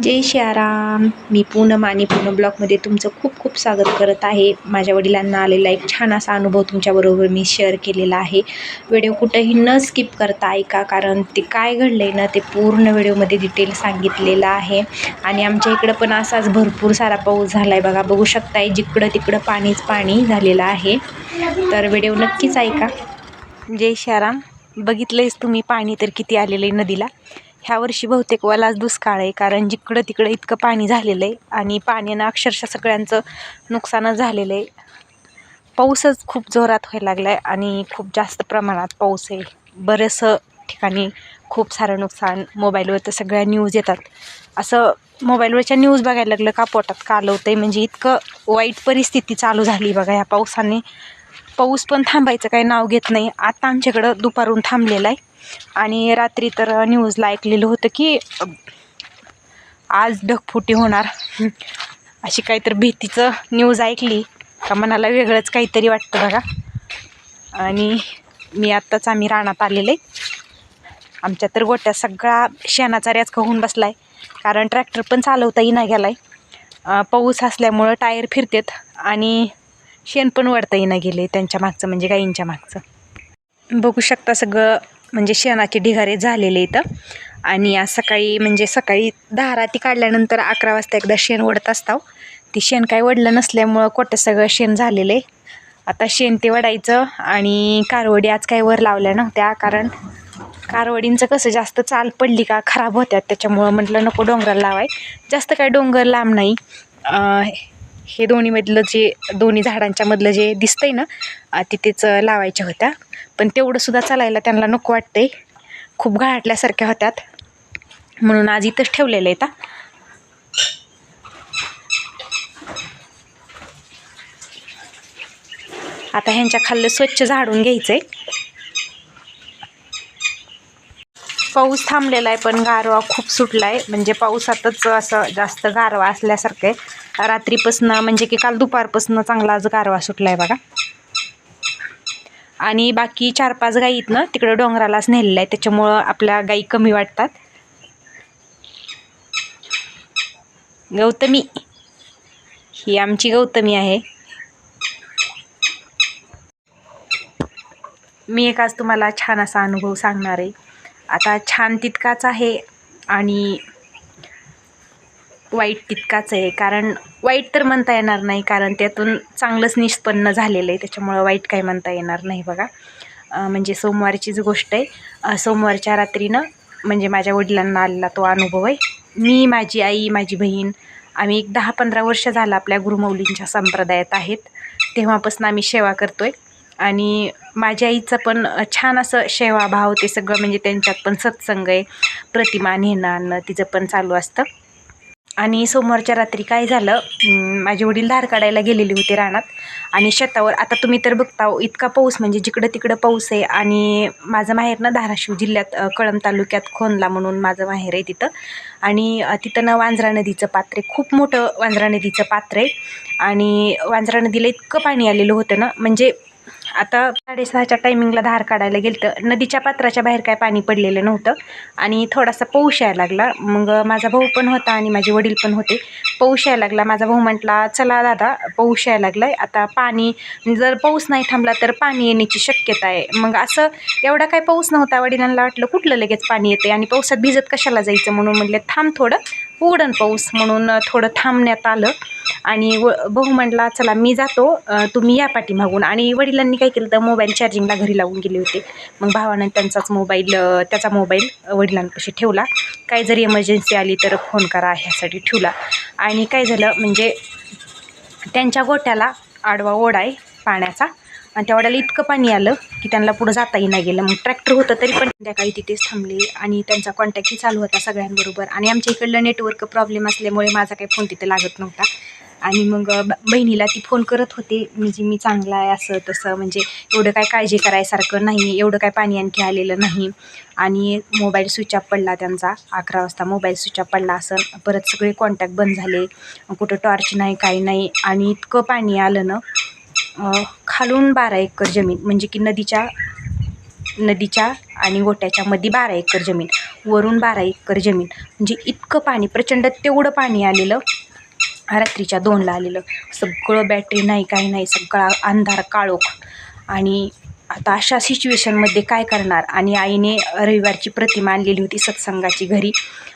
जय सियाराम. मी पूनम आणि पूनम ब्लॉगमध्ये तुमचं खूप खूप स्वागत करत आहे. माझ्या वडिलांना आलेला एक छान असा अनुभव तुमच्याबरोबर मी शेअर केलेला आहे. व्हिडिओ कुठंही न स्किप करता ऐका, कारण ते काय घडलं आहे ना ते पूर्ण व्हिडिओमध्ये डिटेल सांगितलेलं आहे. आणि आमच्या इकडं पण असाच भरपूर सारा पाऊस झाला आहे बघा. बघू शकताय जिकडं तिकडं पाणीच पाणी झालेलं आहे. तर व्हिडिओ नक्कीच ऐका. जय सियाराम. बघितलंयच तुम्ही पाणी तर किती आलेलं आहे नदीला. ह्या वर्षी बहुतेक वालाच दुष्काळ आहे, कारण जिकडं तिकडं इतकं पाणी झालेलं आहे आणि पाण्यानं अक्षरशः सगळ्यांचं नुकसानच झालेलं आहे. पाऊसच खूप जोरात व्हायला लागला आहे आणि खूप जास्त प्रमाणात पाऊस आहे. बरेचसं ठिकाणी खूप सारं नुकसान. मोबाईलवर तर सगळ्या न्यूज येतात. असं मोबाईलवरच्या न्यूज बघायला लागलं का पोटात कालवतं आहे. म्हणजे इतकं वाईट परिस्थिती चालू झाली बघा ह्या पावसाने. पाऊस पण थांबायचं काही नाव घेत नाही. आता आमच्याकडं दुपारून थांबलेला आहे आणि रात्री तर न्यूजला ऐकलेलं होतं की आज ढगफुटी होणार. अशी काहीतरी भीतीचं न्यूज ऐकली का मनाला वेगळंच काहीतरी वाटतं बघा. आणि आम्ही रानात आलेले. आमच्या तर गोट्या सगळा शेणाचा रॅचका होऊन बसला आहे, कारण ट्रॅक्टर पण चालवता येईना गेला आहे. पाऊस असल्यामुळं टायर फिरतात आणि शेण पण वडता येईना गेले त्यांच्या मागचं, म्हणजे गाईंच्या मागचं. बघू शकता सगळं म्हणजे शेणाचे ढिगारे झालेले इथं. आणि आज सकाळी धाराती काढल्यानंतर 11 वाजता एकदा शेण वडत असताव. ती शेण काही वडलं नसल्यामुळं कोट्यात सगळं शेण झालेलं आहे. आता शेण ते वडायचं. आणि कारवडी आज काही वर लावल्या नव्हत्या, कारण कारवडींचं कसं जास्त चाल पडली का खराब होत्यात, त्याच्यामुळं म्हटलं नको डोंगराला लावाय. जास्त काय डोंगर लांब नाही. हे दोन्ही झाडांच्या मधलं जे दिसतंय ना तिथेच लावायच्या होत्या. पण तेवढं सुद्धा चालायला त्यांना नको वाटतंय, खूप घाटल्यासारख्या होत्यात, म्हणून आज इथंच ठेवलेलं आहे. आता ह्यांच्या खाल्लं स्वच्छ झाडून घ्यायचंय. पाऊस थांबलेला आहे पण गारवा खूप सुटला आहे. म्हणजे पावसातच असं जास्त गारवा असल्यासारखं आहे. रात्रीपासून म्हणजे की काल दुपारपासून चांगलाच गारवा सुटला आहे बघा. आणि बाकी 4-5 गाई आहेत ना तिकडं डोंगरालाच नेलेलं आहे, त्याच्यामुळं आपल्या गाई कमी वाटतात. गौतमी, ही आमची गौतमी आहे. मी एक आज तुम्हाला छान असा अनुभव सांगणार आहे. आता छान तितकाच आहे आणि वाईट तितकाच आहे. कारण वाईट तर म्हणता येणार नाही, कारण त्यातून चांगलंच निष्पन्न झालेलं आहे, त्याच्यामुळं वाईट काही म्हणता येणार नाही बघा. म्हणजे सोमवारचीच गोष्ट आहे. सोमवारच्या रात्रीनं म्हणजे माझ्या वडिलांना आलेला तो अनुभव आहे. मी, माझी आई, माझी बहीण आम्ही एक 10-15 वर्ष झालं आपल्या गुरुमौलींच्या संप्रदायात आहेत. तेव्हापासून आम्ही सेवा करतो आहे. आणि माझ्या आईचं पण छान असं सेवाभाव ते सगळं, म्हणजे त्यांच्यात पण सत्संग आहे, प्रतिमा नेणं आणणं तिचं पण चालू असतं. आणि सोमवारच्या रात्री काय झालं, माझे वडील धार काढायला गेलेले होते रानात आणि शेतावर. आता तुम्ही तर बघता इतका पाऊस, म्हणजे जिकडं तिकडं पाऊस आहे. आणि माझं माहेर ना धाराशिव जिल्ह्यात कळंब तालुक्यात खोनला म्हणून माझं माहेर आहे तिथं. आणि तिथं ना वांजरा नदीचं पात्र आहे, खूप मोठं वांजरा नदीचं पात्र आहे. आणि वांजरा नदीला इतकं पाणी आलेलं होतं ना, म्हणजे आता 6:30च्या टायमिंगला धार काढायला गेलं तर नदीच्या पात्राच्या बाहेर काय पाणी पडलेलं नव्हतं. आणि थोडासा पाऊस यायला लागला. मग माझा भाऊ पण होता आणि माझे वडील पण होते. पाऊस यायला लागला. माझा भाऊ म्हटला, चला दादा पाऊस यायला लागला आहे, आता पाणी जर पाऊस नाही थांबला तर पाणी येण्याची शक्यता आहे. मग असं एवढा काय पाऊस नव्हता. वडिलांना वाटलं कुठलं लगेच पाणी येते आणि पावसात भिजत कशाला जायचं, म्हणून म्हटलं थांब थोडं, उघडन पाऊस, म्हणून थोडं थांबण्यात आलं. आणि भाऊ म्हटला चला मी जातो, तुम्ही या पाठीमागून. आणि वडिलांनी काय केलं तर मोबाईल चार्जिंगला घरी लावून गेले होते. मग भावानं त्याचा मोबाईल वडिलांपाशी ठेवला. काय जरी इमर्जन्सी आली तर फोन करा ह्यासाठी ठेवला. आणि काय झालं म्हणजे त्यांच्या गोट्याला आडवा ओढा आहे पाण्याचा, आणि त्या ओढ्याला इतकं पाणी आलं की त्यांना पुढं जाता येईना गेलं. मग ट्रॅक्टर होतं तरी पण संध्याकाळी तिथेच थांबले आणि त्यांचा कॉन्टॅक्टही चालू होता सगळ्यांबरोबर. आणि आमच्या इकडलं नेटवर्क प्रॉब्लेम असल्यामुळे माझा काही फोन तिथे लागत नव्हता. आणि मग बहिणीला ती फोन करत होते, म्हणजे मी चांगला आहे असं तसं, म्हणजे एवढं काय काळजी करायसारखं नाही, एवढं काय पाणी आणखी आलेलं नाही. आणि मोबाईल स्विच ऑफ पडला त्यांचा, 11 वाजता मोबाईल स्विच ऑफ पडला असं. परत सगळे कॉन्टॅक्ट बंद झाले, कुठं टॉर्च नाही काही नाही. आणि इतकं पाणी आलं ना, खालून 12 एकर जमीन, म्हणजे की नदीच्या आणि गोट्याच्या मध्ये 12 एकर जमीन, वरून 12 एकर जमीन. म्हणजे इतकं पाणी, प्रचंड तेवढं पाणी आलेलं. रात्रीच्या 2ला आलेलं. सगळं बॅटरी नाही, काही नाही, सगळा अंधार काळोख. आणि आता अशा सिच्युएशनमध्ये काय करणार. आणि आईने रविवारची प्रतिमा आणलेली होती सत्संगाची घरी.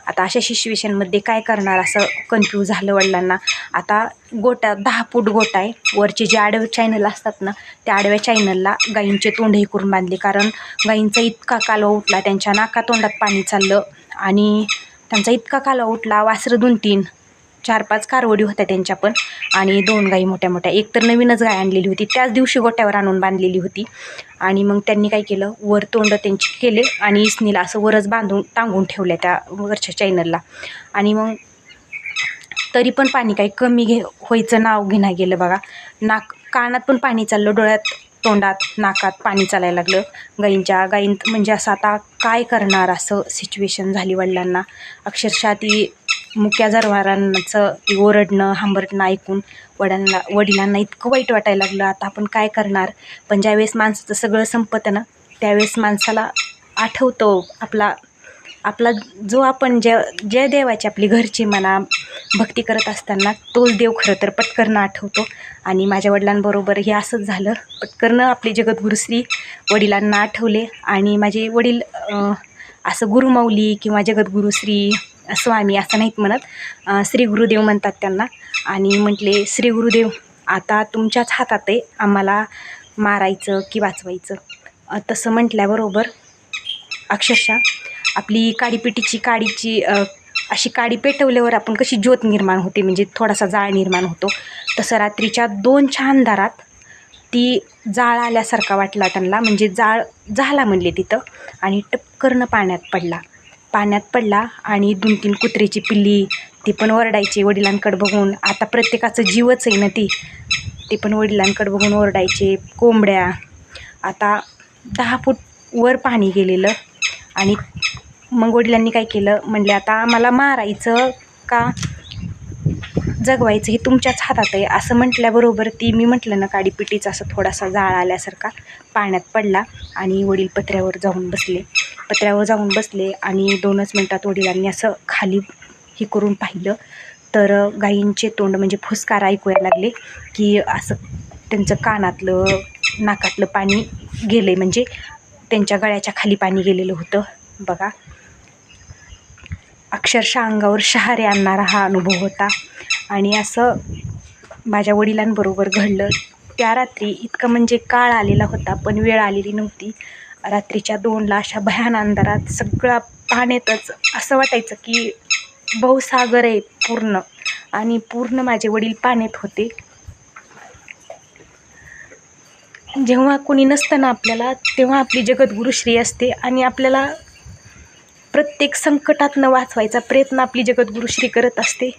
आता अशा सिच्युएशनमध्ये काय करणार असं कन्फ्यूज झालं वडिलांना. आता गोटा 10 फूट गोटा आहे. वरचे जे आडवे चॅनल असतात ना, त्या आडव्या चॅनलला गाईंचे तोंडही करून बांधले. कारण गाईंचा इतका कालवा उठला, त्यांच्या नाकातोंडात पाणी चाललं. आणि त्यांचा इतका कालवा उठला. वासरं 2-3, 4-5 कारवडी होत्या त्यांच्या पण. आणि 2 गाई मोठ्या मोठ्या. एक तर नवीनच गाय आणलेली होती, त्याच दिवशी गोट्यावर आणून बांधलेली होती. आणि मग त्यांनी काय केलं, वर तोंड त्यांची केले आणि इसनीला असं वरच बांधून टांगून ठेवल्या त्या वरच्या चॅनलला. आणि मग तरी पण पाणी काही कमी व्हायचं नाव घेणं गेलं बघा. कानात पण पाणी चाललं, डोळ्यात, तोंडात, नाकात पाणी चालायला लागलं गाईंत. म्हणजे असं आता काय करणार असं सिच्युएशन झाली वडिलांना. अक्षरशः ती मुक्या जनावरांचं ती ओरडणं हांबरटणं ऐकून वडिलांना इतकं वाईट वाटायला लागलं. आता आपण काय करणार. पण ज्यावेळेस माणसाचं सगळं संपतं ना, त्यावेळेस माणसाला आठवतो आपला जो आपण ज्या देवाची आपली घरची म्हणा भक्ती करत असताना तोच देव खरं तर पटकरनं आठवतो. आणि माझ्या वडिलांबरोबर हे असंच झालं. पटकरनं आपले जगद्गुरू श्री वडिलांना आठवले. आणि माझे वडील असं गुरुमाऊली किंवा जगद्गुरू श्री स्वामी असं नाहीत म्हणत, श्री गुरुदेव म्हणतात त्यांना. आणि म्हटले, श्री गुरुदेव आता तुमच्याच हातात आहे आम्हाला मारायचं की वाचवायचं. तसं म्हटल्याबरोबर अक्षरशः आपली काडीची अशी काडी पेटवल्यावर आपण कशी ज्योत निर्माण होते, म्हणजे थोडासा जाळ निर्माण होतो, तसं रात्रीच्या 2च्या अंधारात ती जाळ आल्यासारखा वाटला त्यांना. म्हणजे जाळ झाला म्हणले तिथं. आणि टपकरनं पाण्यात पडला. आणि 2-3 कुत्र्याची पिल्ली ती पण ओरडायची वडिलांकडे बघून. आता प्रत्येकाचं जीवच आहे ना ते पण वडिलांकडे बघून ओरडायचे. कोंबड्या. आता 10 फूट वर पाणी गेलेलं. आणि मग वडिलांनी काय केलं, म्हणले आता आम्हाला मारायचं का जगवायचं हे तुमच्याच हातात आहे. असं म्हटल्याबरोबर मी म्हटलं ना, काडीपिटीचा असं थोडासा जाळ आल्यासारखा पाण्यात पडला. आणि वडील पत्र्यावर जाऊन बसले. आणि 2च मिनटात वडिलांनी असं खाली हे करून पाहिलं तर गाईंचे तोंड म्हणजे फुसकार ऐकू यायला लागले, की असं त्यांचं कानातलं नाकातलं पाणी गेले, म्हणजे त्यांच्या गळ्याच्या खाली पाणी गेलेलं होतं बघा. अक्षरशः अंगावर शहारे आणणारा हा अनुभव होता. आणि असं माझ्या वडिलांबरोबर घडलं. त्या रात्री इतकं म्हणजे काळ आलेला होता, पण वेळ आलेली नव्हती. रात्रीच्या 2ला अशा भयान अंधारात सगळा पाण्यातच असं वाटायचं की भवसागर आहे पूर्ण. आणि पूर्ण माझे वडील पाण्यात होते. जेव्हा कोणी नसतं ना आपल्याला, तेव्हा आपली जगद्गुरू श्री असते. आणि आपल्याला प्रत्येक संकटातनं वाचवायचा प्रयत्न आपली जगद्गुरू श्री करत असते.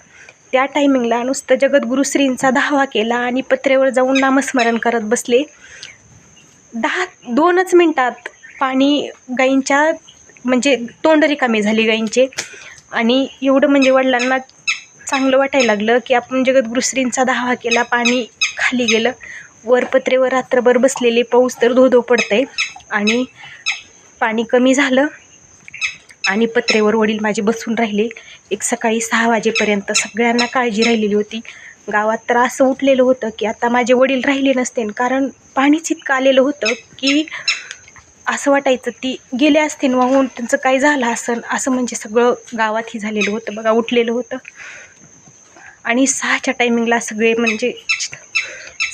त्या टायमिंगला नुसतं जगद्गुरू श्रींचा धावा केला आणि पत्र्यावर जाऊन नामस्मरण करत बसले. 2च मिनटात पाणी गाईंच्या म्हणजे तोंड रिकामी झाली गाईंचे. आणि एवढं म्हणजे वडिलांना चांगलं वाटायला लागलं की आपण जगद्गुरू श्रींचा धावा केला, पाणी खाली गेलं. वर पत्रेवर रात्रभर बसलेले, पाऊस तर धो पडतंय. आणि पाणी कमी झालं. आणि पत्रेवर वडील माझे बसून राहिले. एक सकाळी 6 वाजेपर्यंत सगळ्यांना काळजी राहिलेली होती. गावात तर असं उठलेलं होतं की आता माझे वडील राहिले नसते, कारण पाणीच इतकं आलेलं होतं की असं वाटायचं ती गेले असते वाहून, त्यांचं काय झालं असं म्हणजे सगळं गावात ही झालेलं होतं बघा, उठलेलं होतं. आणि 6च्या टायमिंगला सगळे म्हणजे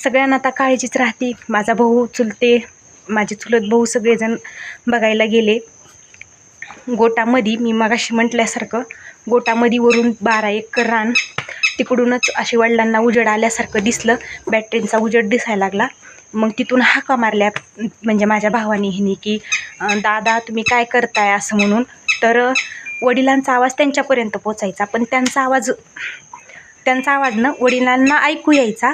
सगळ्यांना आता काळजीच राहते. माझा भाऊ, माझे चुलत भाऊ सगळेजण बघायला गेले. गोटामध्ये मी मगाशी म्हटल्यासारखं गोटामध्ये वरून 12 एकर रान, तिकडूनच अशी वडिलांना उजेड आल्यासारखं दिसलं, बॅटरींचा उजेड दिसायला लागला. मग तिथून हाका मारल्या म्हणजे माझ्या भावाने ह्यानी की दादा तुम्ही काय करताय असं म्हणून. तर वडिलांचा आवाज त्यांच्यापर्यंत पोचायचा, पण त्यांचा आवाज ना वडिलांना ऐकू यायचा,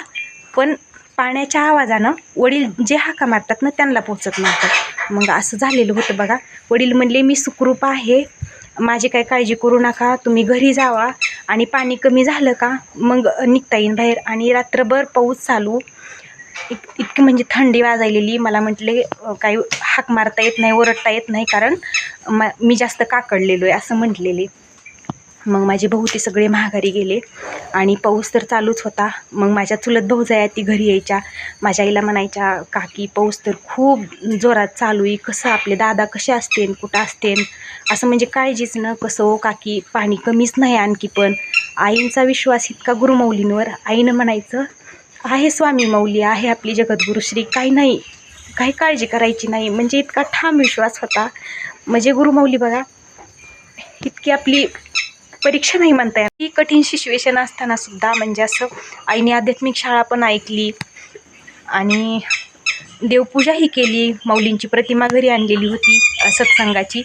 पण पाण्याच्या आवाजानं वडील जे हाका मारतात ना त्यांना पोचत नव्हतं. मग असं झालेलं होतं बघा. वडील म्हणले मी सुखरूप आहे, माझी काय काळजी करू नका, तुम्ही घरी जावा आणि पाणी कमी झालं का मग निघता येईन बाहेर. आणि रात्रभर पाऊस चालू. इतकी म्हणजे थंडी वाजायलेली. मला म्हटले काही हाक मारता येत नाही, ओरडता येत नाही, कारण मी जास्त काकडलेलो आहे असं म्हटलेले. मग माझे भाऊ ते सगळे माघारी गेले आणि पाऊस तर चालूच होता. मग माझ्या चुलत भाऊजाया ती घरी यायच्या. माझ्या आईला म्हणायच्या, काकी पाऊस तर खूप जोरात चालू आहे, कसं आपले दादा कसे असतील, कुठं असतील, असं म्हणजे काळजीच न. कसं हो काकी, पाणी कमीच नाही आणखी. पण आईंचा विश्वास इतका गुरुमाऊलींवर. आईनं म्हणायचं, आहे स्वामी माऊली, आहे आपली जगद्गुरुश्री, काही नाही, काही काळजी करायची नाही. म्हणजे इतका ठाम विश्वास होता. म्हणजे गुरुमाऊली बघा, इतकी आपली परीक्षा नाही म्हणता येणार. ही कठीण सिच्युएशन असताना सुद्धा म्हणजे असं आईने आध्यात्मिक शाळा पण ऐकली आणि देवपूजाही केली. माऊलींची प्रतिमा घरी आणलेली होती सत्संगाची.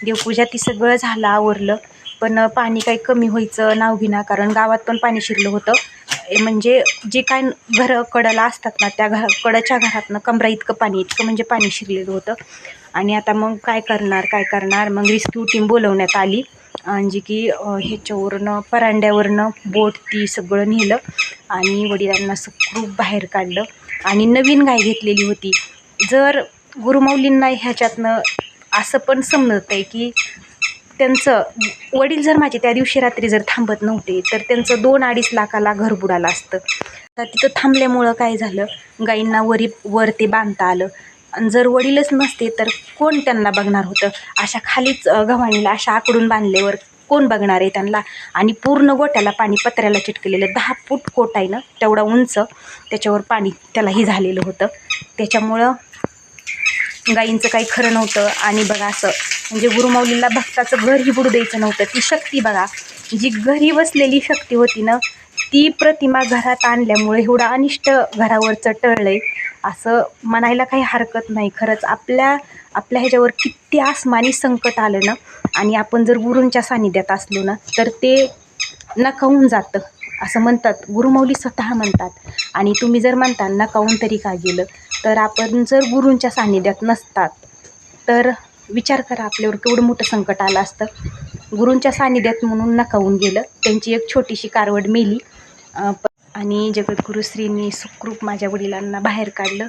देवपूजा ती सगळं झालं, आवरलं. पण पाणी काही कमी व्हायचं नाव घेणार, कारण गावात पण पाणी शिरलं होतं. म्हणजे जे काय घरं कडला असतात ना, त्या कडच्या घरातनं कमरा इतकं पाणी, इतकं म्हणजे पाणी शिरलेलं होतं. आणि आता मग काय करणार. मग रेस्क्यू टीम बोलवण्यात आली. म्हणजे की ह्याच्यावरनं परांड्यावरनं बोट ती सगळं नेलं आणि वडिलांना सुखरूप बाहेर काढलं. आणि नवीन गाय घेतलेली होती. जर गुरुमाऊलींना ह्याच्यातनं असं पण समजत आहे की त्यांचं वडील जर माझे त्या दिवशी रात्री जर थांबत नव्हते तर त्यांचं 2-2.5 लाखाला घर बुडालं असतं. तर तिथं थांबल्यामुळं काय झालं, गाईंना वर ते बांधता आलं. आणि जर वडीलच नसते तर कोण त्यांना बघणार होतं. अशा खालीच गव्हाणीला अशा आकडून बांधल्यावर कोण बघणार आहे त्यांना. आणि पूर्ण गोट्याला पाणी पत्र्याला चिटकलेलं, 10 फूट कोट आहे ना तेवढा उंच, त्याच्यावर पाणी त्यालाही झालेलं होतं. त्याच्यामुळं गाईंचं काही खरं नव्हतं. आणि बघा असं म्हणजे गुरुमाऊलीला भक्ताचं घरही बुडू द्यायचं नव्हतं. ती शक्ती बघा, जी घरी बसलेली शक्ती होती ना, ती प्रतिमा घरात आणल्यामुळे एवढं अनिष्ट घरावरचं टळलंय असं म्हणायला काही हरकत नाही. खरंच आपल्या ह्याच्यावर किती आसमानी संकट आलं ना, आणि आपण जर गुरूंच्या सानिध्यात असलो ना तर ते नकावून जातं असं म्हणतात. गुरुमाऊली स्वतः म्हणतात. आणि तुम्ही जर म्हणता नकावून तरी का गेलं, तर आपण जर गुरूंच्या सानिध्यात नसतात तर विचार करा आपल्यावर केवढं मोठं संकट आलं असतं. गुरूंच्या सानिध्यात म्हणून नकावून गेलं. त्यांची एक छोटीशी कारवड मेली. आणि जगद्गुरुश्रींनी सुखरूप माझ्या वडिलांना बाहेर काढलं.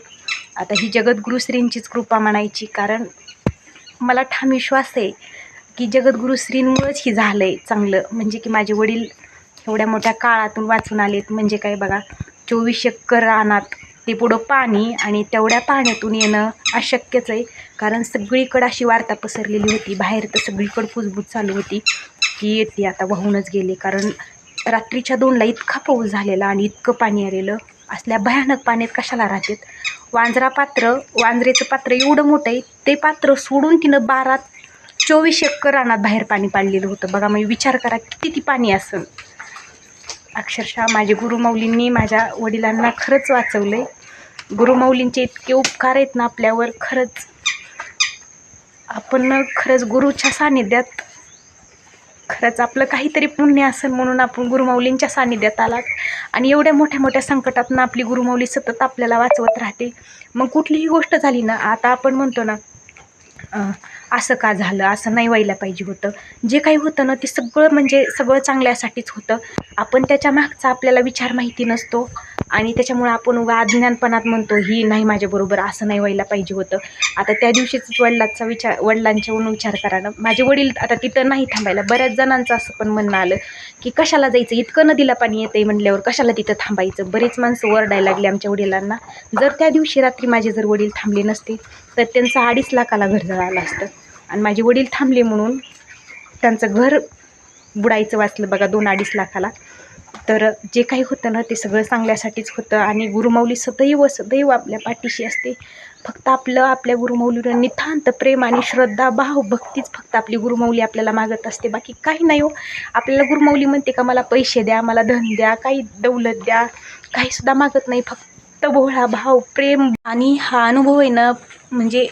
आता ही जगद्गुरुश्रींचीच कृपा म्हणायची, कारण मला ठाम विश्वास आहे की जगद्गुरुश्रींमुळेच ही झालं आहे चांगलं. म्हणजे की माझे वडील एवढ्या मोठ्या काळातून वाचून आलेत. म्हणजे काय बघा, 24 एकर रानात ते पुढं पाणी, आणि तेवढ्या पाण्यातून येणं अशक्यच आहे. कारण सगळीकडं अशी वार्ता पसरलेली होती, बाहेर तर सगळीकडं कुजबूज चालू होती की ते आता वाहूनच गेले. कारण रात्रीच्या 2ला इतका पाऊस झालेला आणि इतकं पाणी आलेलं. असल्या भयानक पाण्यात कशाला राहतात. वांजरेचं पात्र एवढं मोठं आहे, ते पात्र सोडून तिनं 24 एकर रानात बाहेर पाणी पाडलेलं होतं. बघा, मग विचार करा किती ती पाणी असेल. अक्षरशः माझे गुरुमाऊलींनी माझ्या वडिलांना खरंच वाचवलंय. गुरुमाऊलींचे इतके उपकार आहेत ना आपल्यावर. खरंच आपण खरंच गुरुच्या सानिध्यात, खरंच आपलं काहीतरी पुण्य असेल म्हणून आपण गुरुमाऊलींच्या सानिध्यात आलात. आणि एवढ्या मोठ्या मोठ्या संकटातून आपली गुरुमाऊली सतत आपल्याला वाचवत राहते. मग कुठलीही गोष्ट झाली ना, आता आपण म्हणतो ना असं का झालं, असं नाही व्हायला पाहिजे होतं. जे काही होतं ना ते सगळं म्हणजे सगळं चांगल्यासाठीच होतं. आपण त्याच्या मागचा आपल्याला विचार माहिती नसतो आणि त्याच्यामुळे आपण उगा अज्ञानपणात म्हणतो ही नाही माझ्याबरोबर, असं नाही व्हायला पाहिजे होतं. आता त्या दिवशीच वडिलांच्याहून विचार करा ना. माझे वडील आता तिथं नाही थांबायला. बऱ्याच जणांचं असं पण म्हणणं आलं की कशाला जायचं, इतकं नदीला पाणी येतंय म्हणल्यावर कशाला तिथं थांबायचं. बरेच माणसं ओरडायला लागले आमच्या वडिलांना. जर त्या दिवशी रात्री माझे जर वडील थांबले नसते तर त्यांचं 2.5 लाखाला घर जळालं असतं. आणि माझे वडील थांबले म्हणून त्यांचं घर बुडायचं वाचलं बघा 2-2.5 लाखाला. तर जे काही होतं ना ते सगळं चांगल्यासाठीच होतं. आणि गुरुमाऊली सदैव आपल्या पाठीशी असते. फक्त आपल्या गुरुमाऊलीवर नितांत प्रेम आणि श्रद्धा, भाव, भक्तीच फक्त आपली गुरुमाऊली आपल्याला मागत असते. बाकी काही नाही हो. आपल्याला गुरुमाऊली म्हणते का मला पैसे द्या, मला धन द्या, काही दौलत द्या, काहीसुद्धा मागत नाही. फक्त भोळा भाव, प्रेम. आणि हा अनुभव आहे ना म्हणजे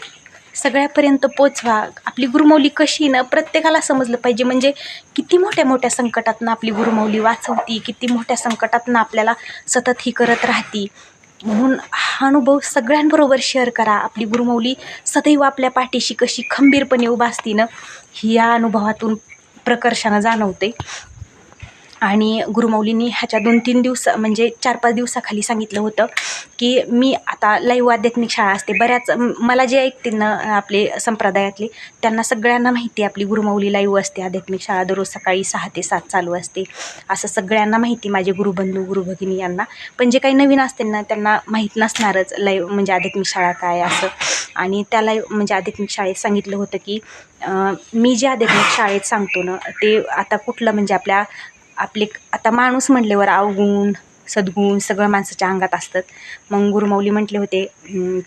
सगळ्यापर्यंत पोचवा. आपली गुरुमाऊली कशी ना प्रत्येकाला समजलं पाहिजे. म्हणजे किती मोठ्या मोठ्या संकटातनं आपली गुरुमाऊली वाचवती, किती मोठ्या संकटातनं आपल्याला सतत ही करत राहती. म्हणून हा अनुभव सगळ्यांबरोबर शेअर करा. आपली गुरुमाऊली सदैव आपल्या पाठीशी कशी खंबीरपणे उभा असती ना, ही या अनुभवातून प्रकर्षानं जाणवते. आणि गुरुमौलींनी ह्याच्या 2-3 दिवस म्हणजे 4-5 दिवसाखाली सांगितलं होतं की मी आता लाईव्ह आध्यात्मिक शाळा असते. बऱ्याच मला जे ऐकतील ना आपले संप्रदायातले, त्यांना सगळ्यांना माहिती आहे आपली गुरुमौली लाईव्ह असते आध्यात्मिक शाळा, दररोज सकाळी 6 ते 7 चालू असते. असं सगळ्यांना माहिती, माझे गुरुबंधू गुरुभगिनी यांना. पण जे काही नवीन असतील ना त्यांना माहीत नसणारच लाईव्ह म्हणजे आध्यात्मिक शाळा काय असं. आणि त्या लाईव्ह म्हणजे आध्यात्मिक शाळेत सांगितलं होतं की मी जे आध्यात्मिक शाळेत सांगतो ना ते आता कुठलं म्हणजे आपले आता माणूस म्हटल्यावर अवगुण सद्गुण सगळं माणसाच्या अंगात असतात. मग गुरुमौली म्हटले होते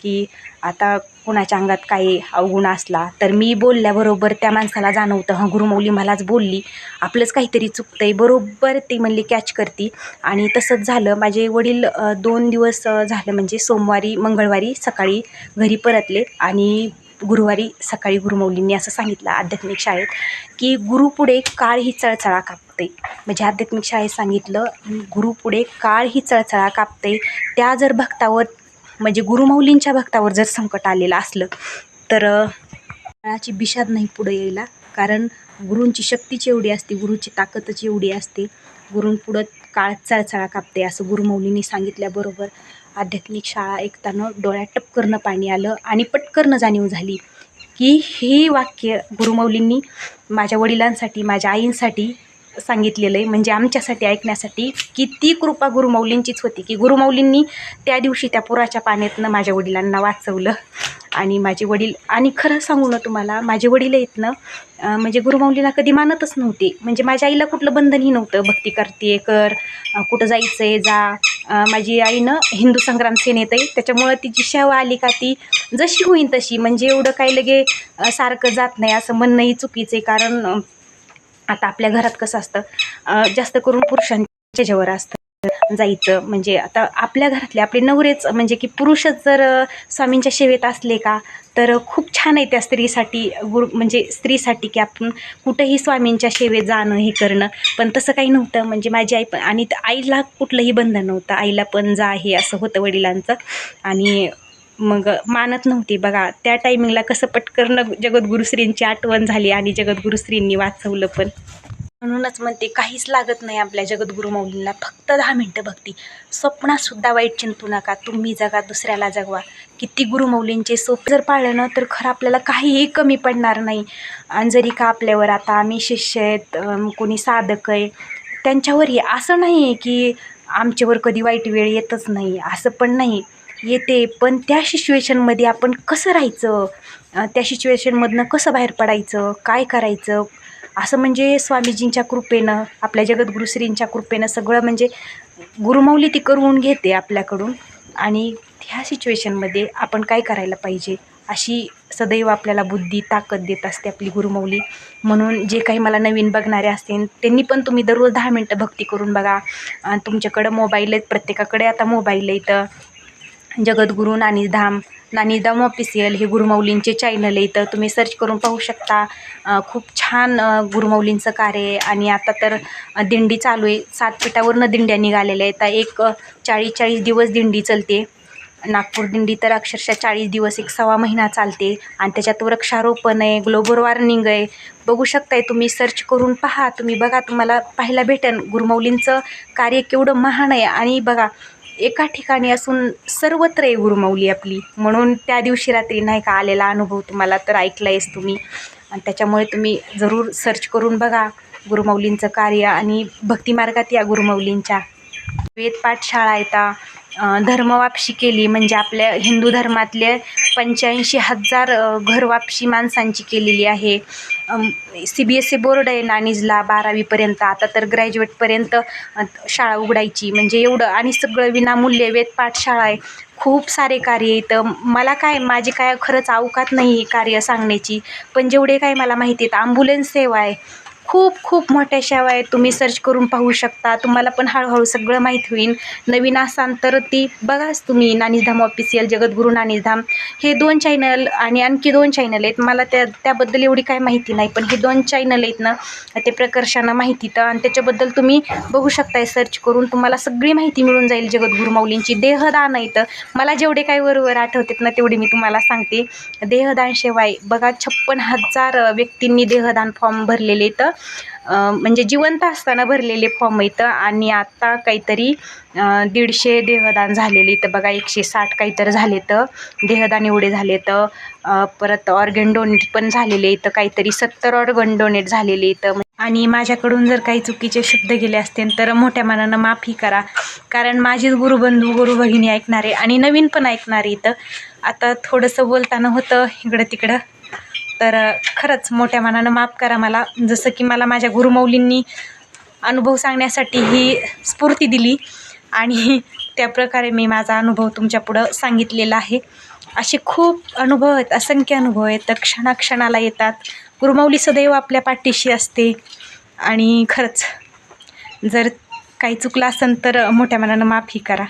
की आता कोणाच्या अंगात काही अवगुण असला तर मी बोलल्याबरोबर त्या माणसाला जाणवतं, हां गुरुमौली मलाच बोलली, आपलंच काहीतरी चुकतंय, बरोबर ती म्हणली कॅच करती. आणि तसंच झालं. माझे वडील 2 दिवस झालं म्हणजे सोमवारी मंगळवारी सकाळी घरी परतले आणि गुरुवारी सकाळी गुरुमौलींनी असं सांगितलं आध्यात्मिक शाळेत की गुरुपुढे काळ ही चळचळा कापते. म्हणजे आध्यात्मिक शाळेत सांगितलं गुरुपुढे काळ ही चळचळा कापते. त्या जर भक्तावर म्हणजे गुरुमौलींच्या भक्तावर जर संकट आलेलं असलं तर काळाची बिशाद नाही पुढे यायला. कारण गुरूंची शक्तीच एवढी असते, गुरुची ताकदच एवढी असते. गुरूंपुढं काळ चळचळा कापते असं गुरुमौलींनी सांगितल्याबरोबर आध्यात्मिक शाळा ऐकताना डोळ्यात टपकरनं पाणी आलं आणि पटकरनं जाणीव झाली की ही वाक्य गुरुमौलींनी माझ्या वडिलांसाठी माझ्या आईंसाठी सांगितलेलं आहे. म्हणजे आमच्यासाठी ऐकण्यासाठी किती कृपा गुरुमौलींचीच होती की गुरुमौलींनी त्या दिवशी त्या पुराच्या पाण्यातनं माझ्या वडिलांना वाचवलं. आणि माझे वडील, आणि खरं सांगू ना तुम्हाला, माझे वडील आहेत ना म्हणजे गुरुमौलींना कधी मानतच नव्हते. म्हणजे माझ्या आईला कुठलं बंधनही नव्हतं, भक्ती करते कर, कुठं जायचं आहे जा. माझी आई ना हिंदू संग्राम सेनेत आहे, त्याच्यामुळं तिची सेवा आली का ती जशी होईन तशी, म्हणजे एवढं काही लगे सारखं जात नाही असं म्हणणंही चुकीचं आहे. कारण आता आपल्या घरात कसं असतं जास्त करून पुरुषांच्या ह्याच्यावर असतं जायचं. म्हणजे आता आपल्या घरातले आपले नवरेच म्हणजे की पुरुषच जर स्वामींच्या सेवेत असले का तर खूप छान आहे त्या स्त्रीसाठी, म्हणजे स्त्रीसाठी की आपण कुठंही स्वामींच्या सेवेत जाणं हे करणं. पण तसं काही नव्हतं. म्हणजे माझी आई पण, आणि आईला कुठलंही बंधन नव्हतं, आईला पण जा हे असं होतं वडिलांचं. आणि मग मानत नव्हती. बघा त्या टायमिंगला कसं पटकरनं जगद्गुरुश्रींची आठवण झाली आणि जगद्गुरुश्रींनी वाचवलं पण. म्हणूनच म्हणते काहीच लागत नाही आपल्या जगद्गुरू माऊलींना, फक्त 10 मिनटं भक्ती. स्वप्नातसुद्धा वाईट चिंतू नका, तुम्ही जगा दुसऱ्याला जगवा. किती गुरुमौलींचे सोप जर पाळलं ना तर खरं आपल्याला काहीही कमी पडणार नाही. आणि जरी का आपल्यावर आता आम्ही शिष्य आहेत, कोणी साधक आहे, त्यांच्यावरही असं नाही आहे की आमच्यावर कधी वाईट वेळ येतच नाही, असं पण नाही, येते. पण त्या सिच्युएशनमध्ये आपण कसं राहायचं, त्या सिच्युएशनमधनं कसं बाहेर पडायचं, काय करायचं, असं म्हणजे स्वामीजींच्या कृपेनं, आपल्या जगद्गुरुश्रींच्या कृपेनं सगळं म्हणजे गुरुमौली ती करून घेते आपल्याकडून. आणि ह्या सिच्युएशनमध्ये आपण काय करायला पाहिजे अशी सदैव आपल्याला बुद्धी ताकद देत असते आपली गुरुमौली. म्हणून जे काही मला नवीन बघणारे असतील त्यांनी पण तुम्ही दररोज 10 मिनटं भक्ती करून बघा. तुमच्याकडं मोबाईल आहेत, प्रत्येकाकडे आता मोबाईल आहे, तर जगद्गुरू नानीधाम ऑफिशियल हे गुरुमौलींचे चॅनल आहे, तर तुम्ही सर्च करून पाहू शकता. खूप छान गुरुमौलींचं कार्य आहे. आणि आता तर दिंडी चालू आहे, 7 पीठावरनं दिंड्या निघालेल्या आहेत. एक 40 दिवस दिंडी चालते. नागपूर दिंडी तर अक्षरशः 40 दिवस, 1 महिना चालते. आणि त्याच्यात वृक्षारोपण आहे, ग्लोबल वॉर्मिंग आहे. बघू शकताय तुम्ही, सर्च करून पहा, तुम्ही बघा, तुम्हाला पाहायला भेटेल गुरुमौलींचं कार्य केवढं महान आहे. आणि बघा एका ठिकाणी असून सर्वत्र आहे गुरुमौली आपली. म्हणून त्या दिवशी रात्री नाही का आलेला अनुभव तुम्हाला तर ऐकलायच तुम्ही. आणि त्याच्यामुळे तुम्ही जरूर सर्च करून बघा गुरुमौलींचं कार्य. आणि भक्तिमार्गात या गुरुमौलींच्या वेद पाठशाळा येतात. धर्मवापशी केली म्हणजे आपल्या हिंदू धर्मातले 85,000 घरवापशी माणसांची केलेली आहे. CBSE बोर्ड आहे नानीजला 12वीपर्यंत, आता तर ग्रॅज्युएटपर्यंत शाळा उघडायची म्हणजे एवढं. आणि सगळं विनामूल्य वेद पाठशाळा आहे. खूप सारे कार्य येतं. मला काय, माझी काय खरंच अवकात नाही कार्य सांगण्याची, पण जेवढे काय मला माहिती आहेत, ॲम्ब्युलन्स सेवा आहे, खूप खूप मोठ्या सेवा आहेत. तुम्ही सर्च करून पाहू शकता, तुम्हाला पण हळूहळू सगळं माहीत होईल. नवीन असाल तर ती बघाच तुम्ही, नानीधाम ऑफिशियल, जगद्गुरू नानीधाम हे 2 चॅनल. आणि आणखी 2 चॅनल आहेत, मला त्याबद्दल एवढी काय माहिती नाही, पण हे 2 चॅनल आहेत ना ते प्रकर्षानं माहिती तर. आणि त्याच्याबद्दल तुम्ही बघू शकताय सर्च करून, तुम्हाला सगळी माहिती मिळून जाईल. जगद्गुरू माऊलींची देहदान आहे, तर मला जेवढे काही वरवर आठवतात ना तेवढे मी तुम्हाला सांगते. देहदान सेवा आहे बघा, 56,000 व्यक्तींनी देहदान फॉर्म भरलेले. तर म्हणजे जिवंत असताना भरलेले फॉर्म इथं, आणि आत्ता काहीतरी 150 देहदान झालेले इथं बघा. 160 काहीतरी झाले तर देहदान एवढे झाले तर. परत ऑर्गन डोनेट पण झालेले इथं, काहीतरी 70 ऑर्गन डोनेट झालेले इथं. आणि माझ्याकडून जर काही चुकीचे शब्द गेले असतील तर मोठ्या मनानं माफी करा, कारण माझेच गुरुबंधू गुरुभगिनी ऐकणारे आणि नवीन पण ऐकणारे इथं. आता थोडंसं बोलताना होतं इकडं तिकडं, तर खरंच मोठ्या मनानं माफ करा मला. जसं की मला माझ्या गुरुमौलींनी अनुभव सांगण्यासाठी ही स्फूर्ती दिली आणि त्याप्रकारे मी माझा अनुभव तुमच्यापुढं सांगितलेला आहे. असे खूप अनुभव आहेत, असंख्य अनुभव आहेत, क्षणाक्षणाला येतात. गुरुमौली सदैव आपल्या पाठीशी असते. आणि खरंच जर काही चुकलं असेल तर मोठ्या मनानं माफी करा.